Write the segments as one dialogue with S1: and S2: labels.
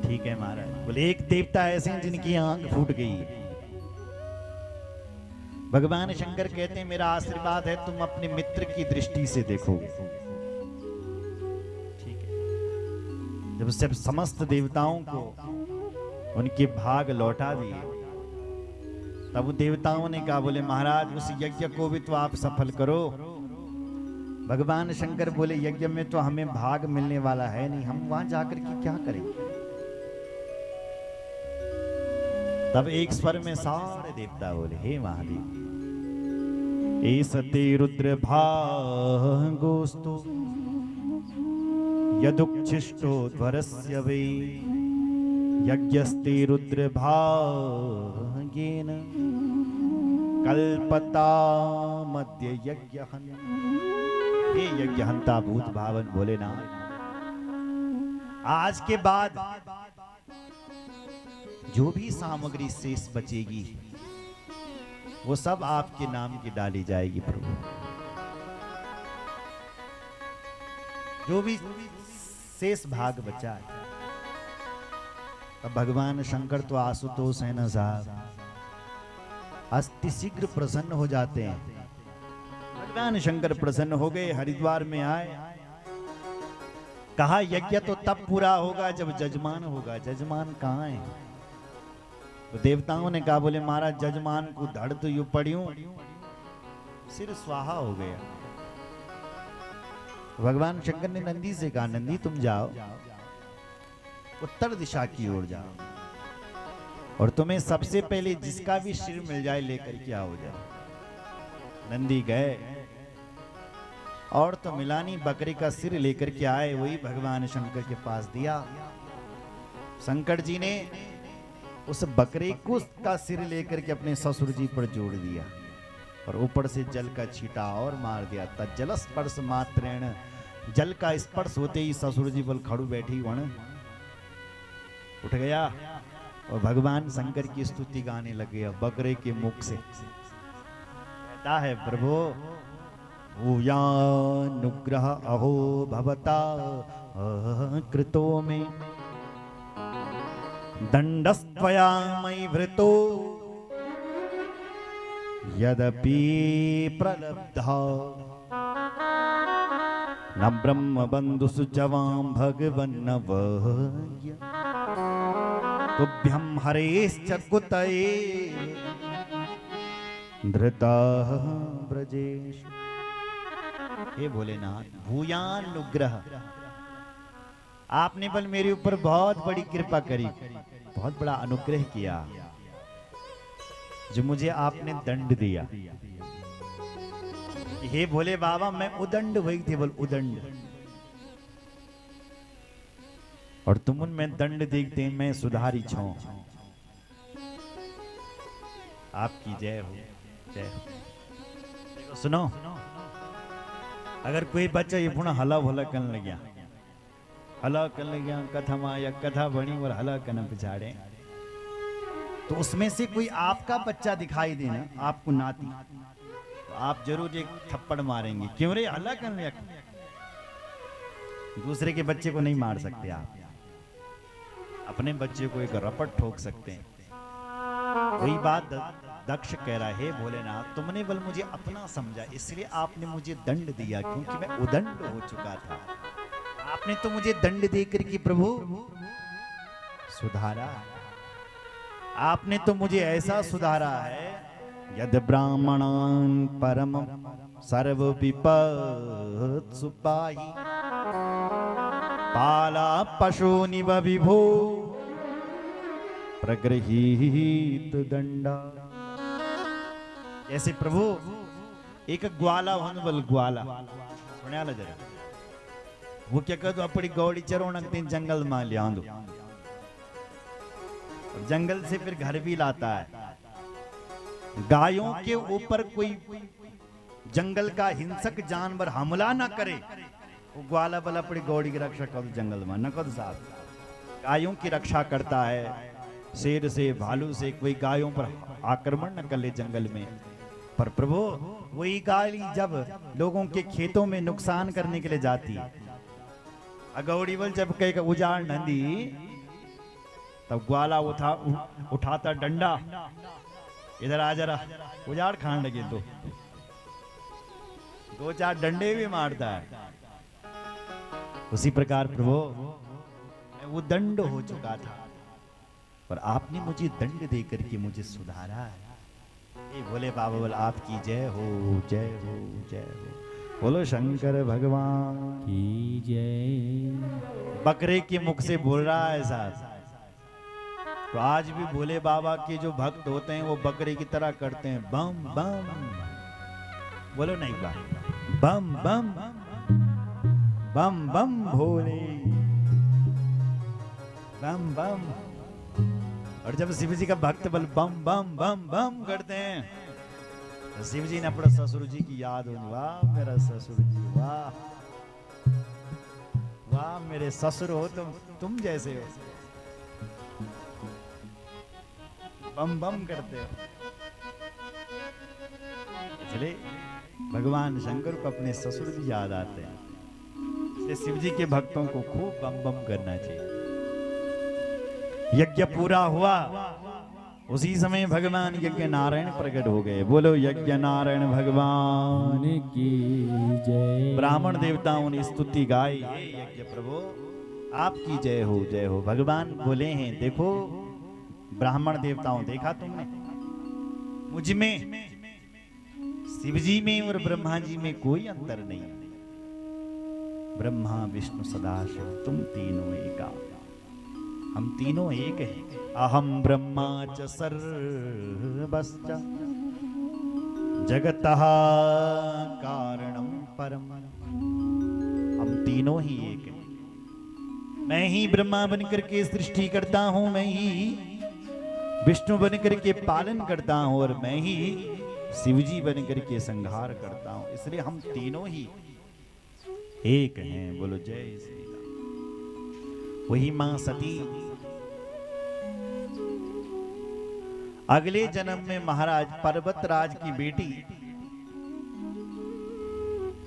S1: ठीक है महाराज। बोले एक देवता ऐसे हैं जिनकी आंख फूट गई है। भगवान शंकर कहते हैं मेरा आशीर्वाद है, तुम अपने मित्र की दृष्टि से देखोगे। ठीक है। जब सब समस्त देवताओं को उनके भाग लौटा दिए, तब वो देवताओं ने कहा, बोले महाराज उस यज्ञ को भी तो आप सफल करो। भगवान शंकर बोले यज्ञ में तो हमें भाग मिलने वाला है नहीं, हम वहां जाकर के क्या करेंगे। तब एक स्वर में सारे देवता बोले, हे महादेव, एसते रुद्र भागोस्तु यदुच्छिष्टो ध्वरस्य वै यज्ञस्ते रुद्र भागेन कल्पता मध्य यज्ञहन। हे यज्ञहंता भूत भावन भोलेनाथ, आज के बाद जो भी सामग्री शेष बचेगी वो सब आपके नाम की डाली जाएगी प्रभु। जो भी शेष भाग बचा है, अब भगवान शंकर तो आशुतोष है ना साहब, अति शीघ्र प्रसन्न हो जाते हैं। भगवान शंकर प्रसन्न हो गए, हरिद्वार में आए, कहा यज्ञ तो तब पूरा होगा जब जजमान होगा। जजमान कहाँ है? तो देवताओं ने कहा, बोले महाराज जजमान को धड़ तो यू पड़ियों, सिर स्वाहा हो गया। भगवान शंकर ने नंदी से कहा, नंदी तुम जाओ उत्तर दिशा की ओर जाओ, और तुम्हें सबसे पहले जिसका भी सिर मिल जाए लेकर के आओ जाओ। नंदी गए और तो मिलानी बकरी का सिर लेकर के आए, वही भगवान शंकर के पास दिया। शंकर जी ने उस बकरे को का सिर लेकर के अपने ससुर जी पर जोड़ दिया और ऊपर से जल का छींटा और मार दिया। तज्जल स्पर्श मात्रेण, जल का स्पर्श होते ही ससुर जी बल खड़ू बैठी वण उठ गया और भगवान शंकर की स्तुति गाने लगे बकरे के मुख से। कहता है प्रभु भूयानुग्रह अहो भवता कृतो में दंडस्त्वया मयि वृतो यदपि प्रलब्धा न ब्रह्म बंधुसु जवां भगवन्न वह्य तुभ्यं हरेश्च कुतये धृतः ब्रजेश। हे भोलेनाथ, भूयानुग्रह, आपने बल मेरे ऊपर बहुत बड़ी कृपा करी, बहुत बड़ा अनुग्रह किया, जो मुझे आपने दंड दिया। हे भोले बाबा, मैं उदंड वही थे, बोल उदंड, और तुम उनमें दंड देखते हैं, मैं सुधारी छो। आपकी जय हो, जय हो। सुनो, अगर कोई बच्चा ये पुनः हला भोला करने लग गया, हला करने लग गया, कथा माया कथा बनी और हला करना पिछाड़े, तो उसमें से कोई आपका बच्चा दिखाई देना, आपको नाती, तो आप जरूर एक थप्पड़ मारेंगे, क्यों रे हला करने लग। दूसरे के बच्चे को नहीं मार सकते आप, अपने बच्चे को एक रपट ठोक सकते हैं। वही बात दक्ष कह रहा है, भोलेनाथ तुमने बल मुझे अपना समझा, इसलिए आपने मुझे दंड दिया, क्योंकि मैं उदंड हो चुका था। आपने तो मुझे दंड देकर के प्रभु सुधारा, आपने तो मुझे ऐसा सुधारा है, यद ब्राह्मणान परम सर्व विपत् सुपाहि पाला पशु निव विभो प्रगृहीत दंडा। ऐसे प्रभु एक ग्वाला होने बल ग्वाला सुने जरा, वो क्या कहते अपनी गौड़ी चरोनक तीन जंगल में ले आंदो, जंगल से फिर घर भी लाता है। गायों के ऊपर कोई जंगल का हिंसक जानवर हमला ना करे, वो ग्वाला बल अपनी गौड़ी की रक्षा कर जंगल में न कर साहब, गायों की रक्षा करता है। शेर से भालू से कोई गायों पर आक्रमण न कर ले जंगल में। पर प्रभु वही गाय जब लोगों के खेतों में नुकसान करने के लिए जाती है, अगौड़ी बल जब कह उजाड़ नंदी तब ग्वाला उठाता डंडा, इधर आ जरा, उजाड़ खान लगे तो 2-4 डंडे भी मारता है। उसी प्रकार प्रभु मैं वो दंड हो चुका था, पर आपने मुझे दंड दे करके मुझे सुधारा है। ये भोले बाबा बोल आपकी जय हो, जय हो, जय हो। बोलो शंकर भगवान
S2: की जय।
S1: बकरे के मुख से बोल रहा है साहब। तो आज भी भोले बाबा के जो भक्त होते हैं वो बकरे की तरह करते हैं, बम बम। बोलो नहीं बात, बम बम बम बम भोले, बम बम। और जब शिव जी का भक्त बल बम बम बम बम करते हैं तो शिव जी ने अपने ससुर जी की याद हो, वाह मेरा ससुर जी, वाह वाह मेरे ससुर हो तुम जैसे हो, बम बम करते हो। इसलिए भगवान शंकर को अपने ससुर जी याद आते हैं, इसलिए शिव जी के भक्तों को खूब बम बम करना चाहिए। यज्ञ पूरा हुआ, उसी समय भगवान यज्ञ नारायण प्रकट हो गए। बोलो यज्ञ नारायण भगवान
S2: की जय।
S1: ब्राह्मण देवताओं ने स्तुति गाई, यज्ञ प्रभु आपकी जय हो, जय हो। भगवान बोले हैं, देखो ब्राह्मण देवताओं, देखा तुमने मुझ में, शिव जी में और ब्रह्मा जी में कोई अंतर नहीं। ब्रह्मा विष्णु सदाशिव तुम तीनों एका, हम तीनों एक हैं। अहम ब्रह्मा च सर्वस्य जगतः कारणम परम। हम तीनों ही एक हैं। मैं ही ब्रह्मा बनकर के सृष्टि करता हूं, मैं ही विष्णु बनकर के पालन करता हूं, और मैं ही शिवजी बनकर के संहार करता हूं। इसलिए हम तीनों ही एक हैं। बोलो जय श्री राम। वही मां सती अगले जन्म में महाराज पर्वतराज की बेटी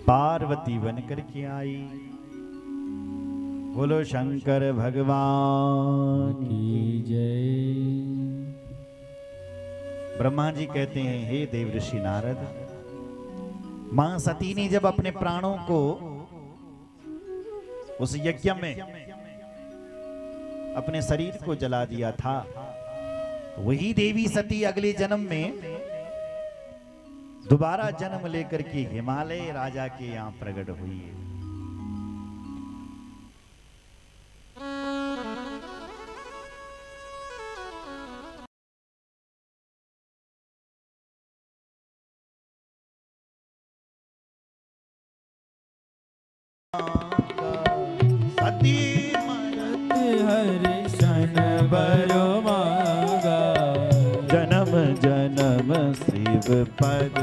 S1: पार्वती बनकर के आई। बोलो शंकर भगवान
S2: की जय।
S1: ब्रह्मा जी कहते हैं, हे देव ऋषि नारद, मां सती ने जब अपने प्राणों को उस यज्ञ में अपने शरीर को जला दिया था, वही देवी सती अगले जन्म में दोबारा जन्म लेकर के हिमालय राजा के यहां प्रकट हुई है। सती मरत
S2: हरि शन बरो मांगा,
S1: जन्म जन्म शिव पद